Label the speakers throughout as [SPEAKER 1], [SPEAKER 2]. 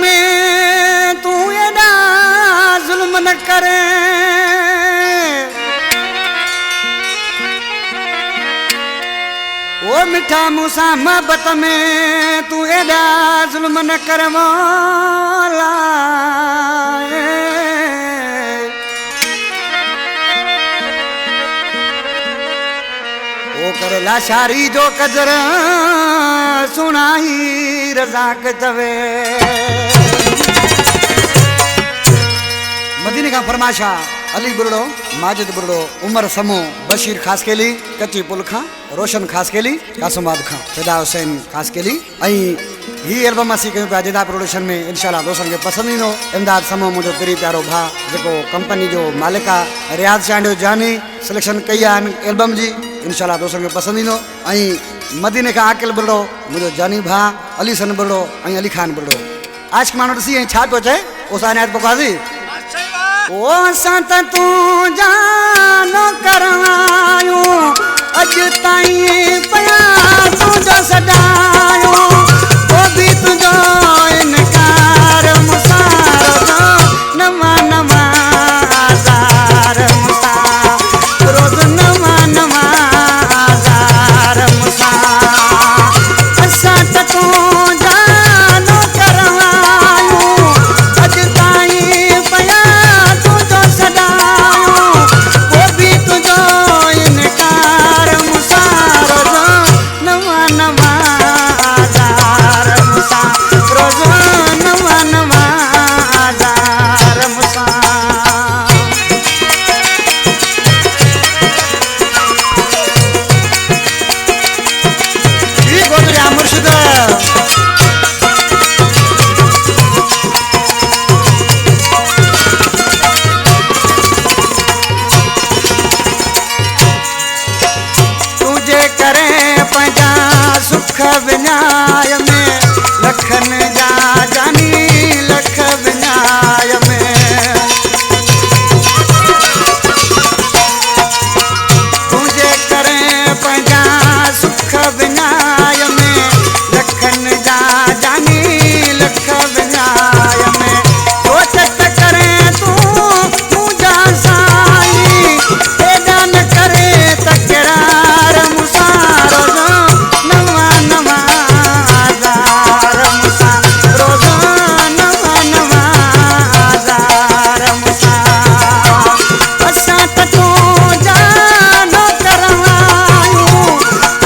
[SPEAKER 1] में तू एडा जुल्म न करे, ओ मिठा मूसा मोहब्बत में तू एडा जुल्म न कर मौला। ओ कर लाशारी जो कदर सुनाई रज़ाक चवे। मदीने का फरमाशा अली बुरड़ो, माजिद बुरड़ो, उमर समो, बशीर खास केली, कच्ची पुल खां, रोशन खास केली, कासमाबाद खां, फिदा हुसैन खास केली। ही एल्बम असी कयूं पिया जिदा प्रोडक्शन में इंशाल्लाह दोस्तन के पसंद ईंदो। इमदाद समो मुझो पिरी प्यारो भा जेको कंपनी जो मालिक आहे, रियाज चांडियो जानी सिलेक्शन कई आहे एल्बम जी, इंशाल्लाह दोस्तन के पसंद ईंदो। मदीने का आकिल बुरड़ो मुझो जानी भा, अली सन बुरड़ो, अली खान बुरड़ो। आज के मानो ॾिसी छा पियो चए ओसा इनायत पोकाज़ी। ओ संत तू जानो करवायो अज ताईं पया तुझो सदायो, ओ भी तुझो इनकार मुसारो नवा नवा आज़ार मुसा, रोज़ नवा नवा आज़ार मुसा। संत तू जानो करवायो अज ताईं पया तुझो सदायो, वो भी तुझो इनकार मुसारो नवा नवा आज़ार मुसा, रोज़ नवा नवा आज़ार मुसा। जी गोदरिया मुर्शिद सुख विन्याय में लखन जा जानी लख विन्याय में, तुझे करें पंजा सुख विन्याय में लखन जा जानी लख विन्याय में। सोचत करें तू मुझा साई एडा न करे तकरार मुसारो नवा नवा आज़ार मुसा, रोज़ नवा नवा आज़ार मुसा। असां त तू जानो करवायो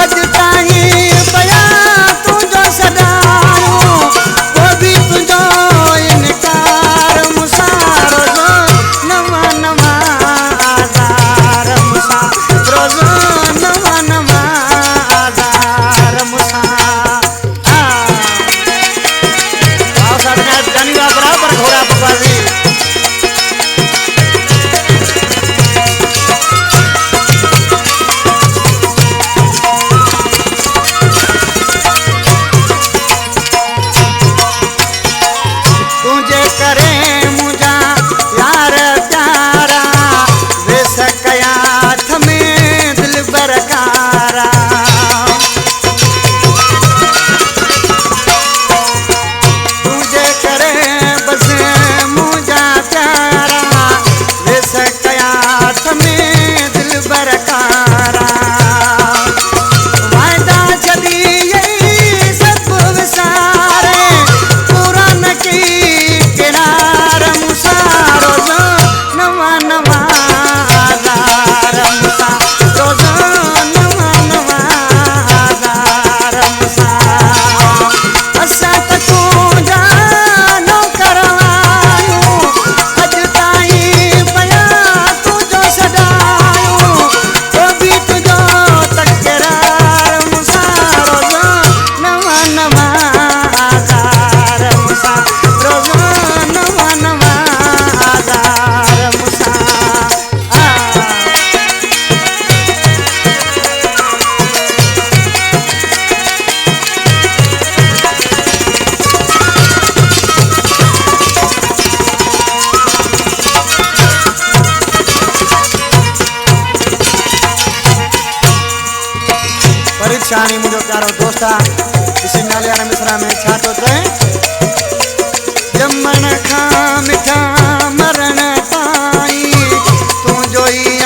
[SPEAKER 1] अज ताईं पया तुझो सदायो, वो भी तुझो इनकार मुसा, रोज़ नवा नवा आज़ार मुसा, रोज़ नवा नवा आज़ार मुसा। बराबर घोड़ा पकवाजी। तुझे करे मुझा यार प्यारा, वे सकयाथ में दिल बरकारा। तुझे करे बस मुझा प्यारा, वे सकयाथ में दिल बरकारा। वायदा जदी यही सब विसारे, पूरा न की किनार मुसारो नवा नवा आज़ार मुसा, रोज़ नवा नवा आज़ार मुसा। असां त तू जानो करवायो अज ताईं पया तुझो सदायो, वो भी तुझो तकरार मुसारो नवा नवा आज़ार मुसा, रोज़ नवा नवा आज़ार मुसा। परीक्षाणी मुझो प्यारो दोस्ता इसी नाले वारा मिसरा में छा तो चए। जमण खां मिठा मरण ताईं तुंहिंजो ई